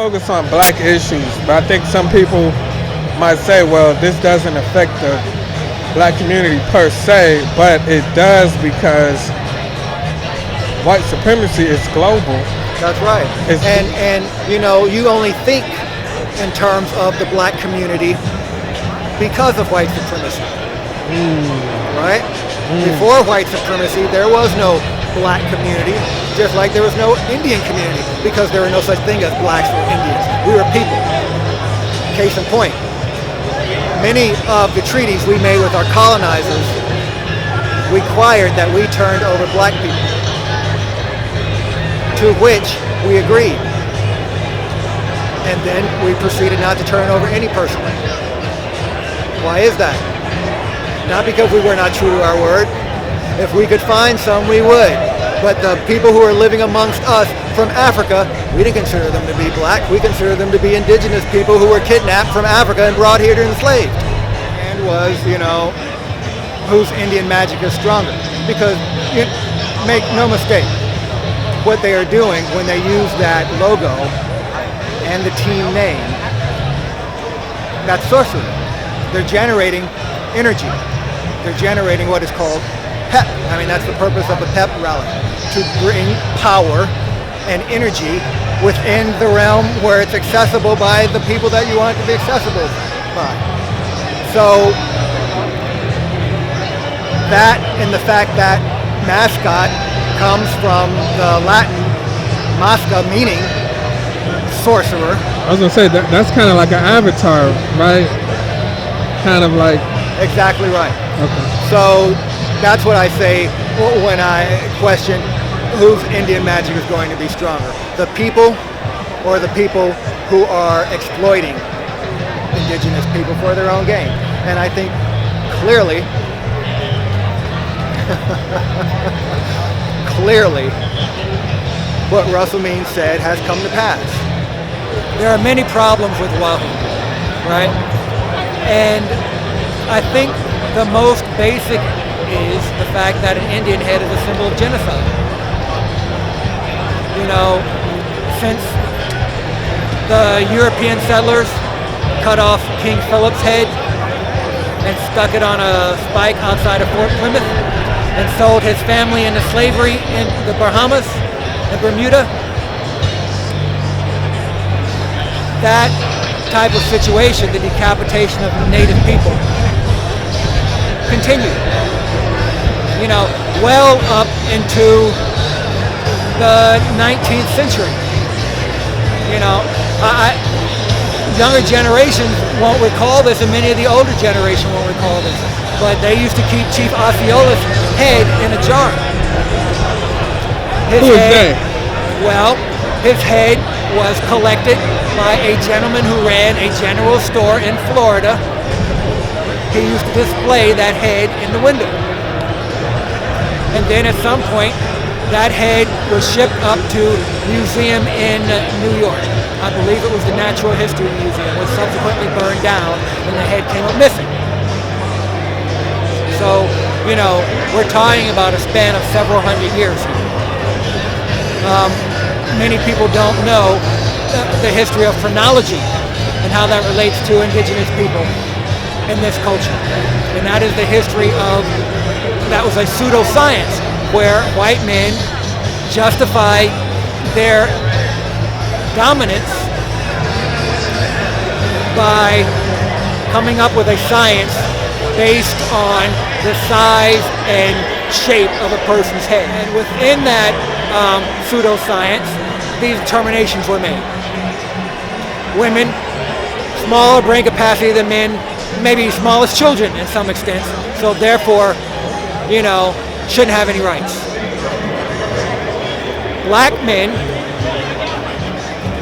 focus on black issues, but I think some people might say, well, this doesn't affect the black community per se, but it does because white supremacy is global. That's right. And you know, you only think in terms of the black community because of white supremacy. Right? Before white supremacy, there was no black community, just like there was no Indian community, because there were no such thing as blacks or Indians. We were people. Case in point, many of the treaties we made with our colonizers required that we turned over black people, to which we agreed. And then we proceeded not to turn over any person. Why is that? Not because we were not true to our word. If we could find some, we would. But the people who are living amongst us from Africa, we didn't consider them to be black. We consider them to be indigenous people who were kidnapped from Africa and brought here to enslaved. And was, you know, whose Indian magic is stronger. Because, make no mistake, what they are doing when they use that logo and the team name, that's sorcery. They're generating energy. They're generating what is called PEP. I mean, that's the purpose of the PEP rally, to bring power and energy within the realm where it's accessible by the people that you want it to be accessible by. So that, and the fact that mascot comes from the Latin masca, meaning sorcerer. I was gonna say that's kind of like an avatar, right? Kind of like. Exactly right. Okay. So that's what I say when I question whose Indian magic is going to be stronger, the people or the people who are exploiting indigenous people for their own gain. And I think clearly, what Russell Means said has come to pass. There are many problems with wahoo, right? And I think the most basic is the fact that an Indian head is a symbol of genocide. You know, since the European settlers cut off King Philip's head and stuck it on a spike outside of Fort Plymouth and sold his family into slavery in the Bahamas and Bermuda, that type of situation, the decapitation of native people, continued, you know, well up into the 19th century. You know, younger generations won't recall this, and many of the older generation won't recall this, but they used to keep Chief Osceola's head in a jar. Who is that? Well, his head was collected by a gentleman who ran a general store in Florida. He used to display that head in the window. And then at some point, that head was shipped up to a museum in New York. I believe it was the Natural History Museum, was subsequently burned down and the head came up missing. So, you know, we're talking about a span of several hundred years here. Many people don't know the history of phrenology and how that relates to indigenous people in this culture. And that is the history of, that was a pseudoscience where white men justify their dominance by coming up with a science based on the size and shape of a person's head. And within that pseudoscience, these determinations were made. Women, smaller brain capacity than men, maybe small as children in some extent, so therefore, you know, shouldn't have any rights. Black men,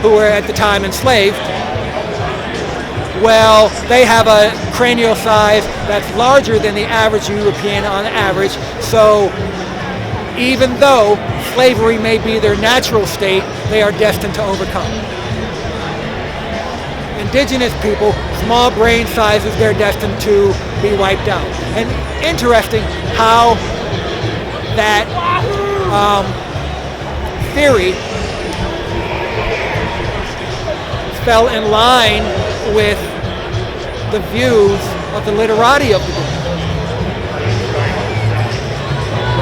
who were at the time enslaved, well, they have a cranial size that's larger than the average European on average, so even though slavery may be their natural state, they are destined to overcome. Indigenous people, small brain sizes, they're destined to be wiped out. And interesting how that theory fell in line with the views of the literati of the day.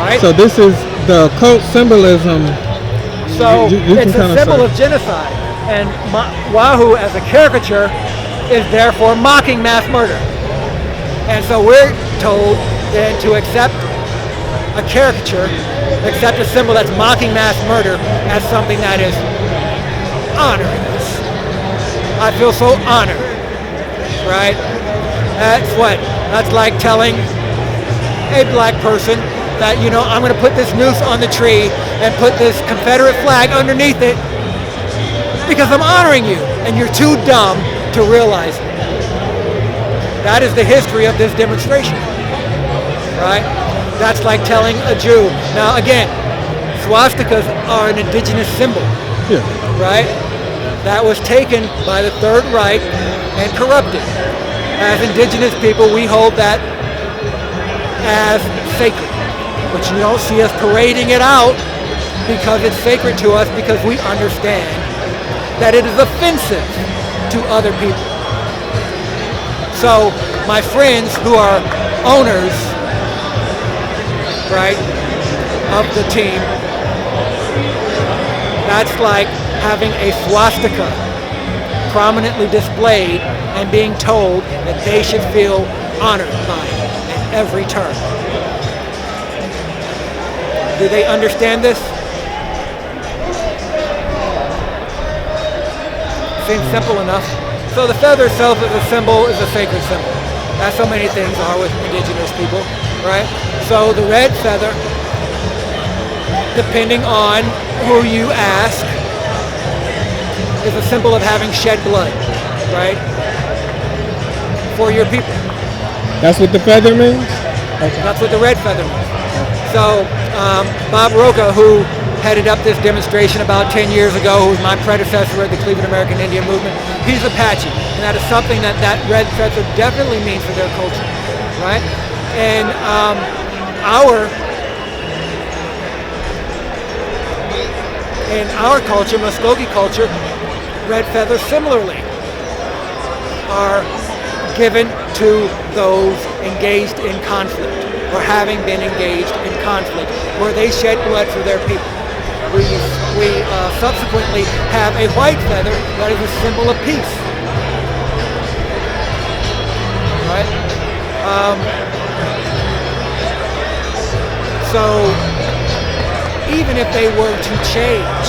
Right? So this is the occult symbolism. So you it's can a kinda symbol say. of genocide. And wahoo as a caricature is therefore mocking mass murder. And so we're told then to accept a caricature, accept a symbol that's mocking mass murder as something that is honoring us. I feel so honored, right? That's like telling a black person that, you know, I'm going to put this noose on the tree and put this Confederate flag underneath it because I'm honoring you, and you're too dumb to realize it. That is the history of this demonstration, right? That's like telling a Jew. Now again, swastikas are an indigenous symbol, Yeah. right? That was taken by the Third Reich and corrupted. As indigenous people, we hold that as sacred. But you don't see us parading it out because it's sacred to us, because we understand that it is offensive to other people. So my friends who are owners, right, of the team, that's like having a swastika prominently displayed and being told that they should feel honored by it at every turn. Do they understand this? Seems simple enough. So the feather itself as a symbol is a sacred symbol. As so many things are with indigenous people, right? So the red feather, depending on who you ask, is a symbol of having shed blood, right? For your people. That's what the feather means? Okay. That's what the red feather means. So Bob Roca, who headed up this demonstration about 10 years ago, who was my predecessor at the Cleveland American Indian Movement, he's Apache. And that is something that red feather definitely means for their culture, right? And in our culture, Muskogee culture, red feathers similarly are given to those engaged in conflict or having been engaged in conflict, where they shed blood for their people. We subsequently have a white feather that is a symbol of peace. Right? So even if they were to change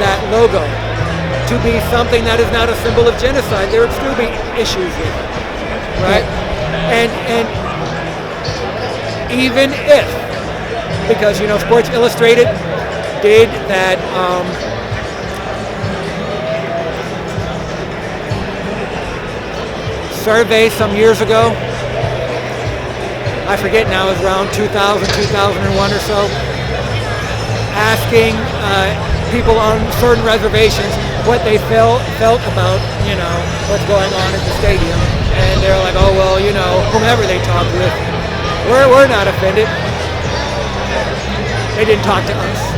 that logo to be something that is not a symbol of genocide, there would still be issues with it. Right? And even if, because, you know, Sports Illustrated did that survey some years ago. I forget now, it was around 2000, 2001 or so, asking people on certain reservations what they felt about, you know, what's going on at the stadium. And they're like, oh, well, you know, whomever they talked with, we're not offended. They didn't talk to us.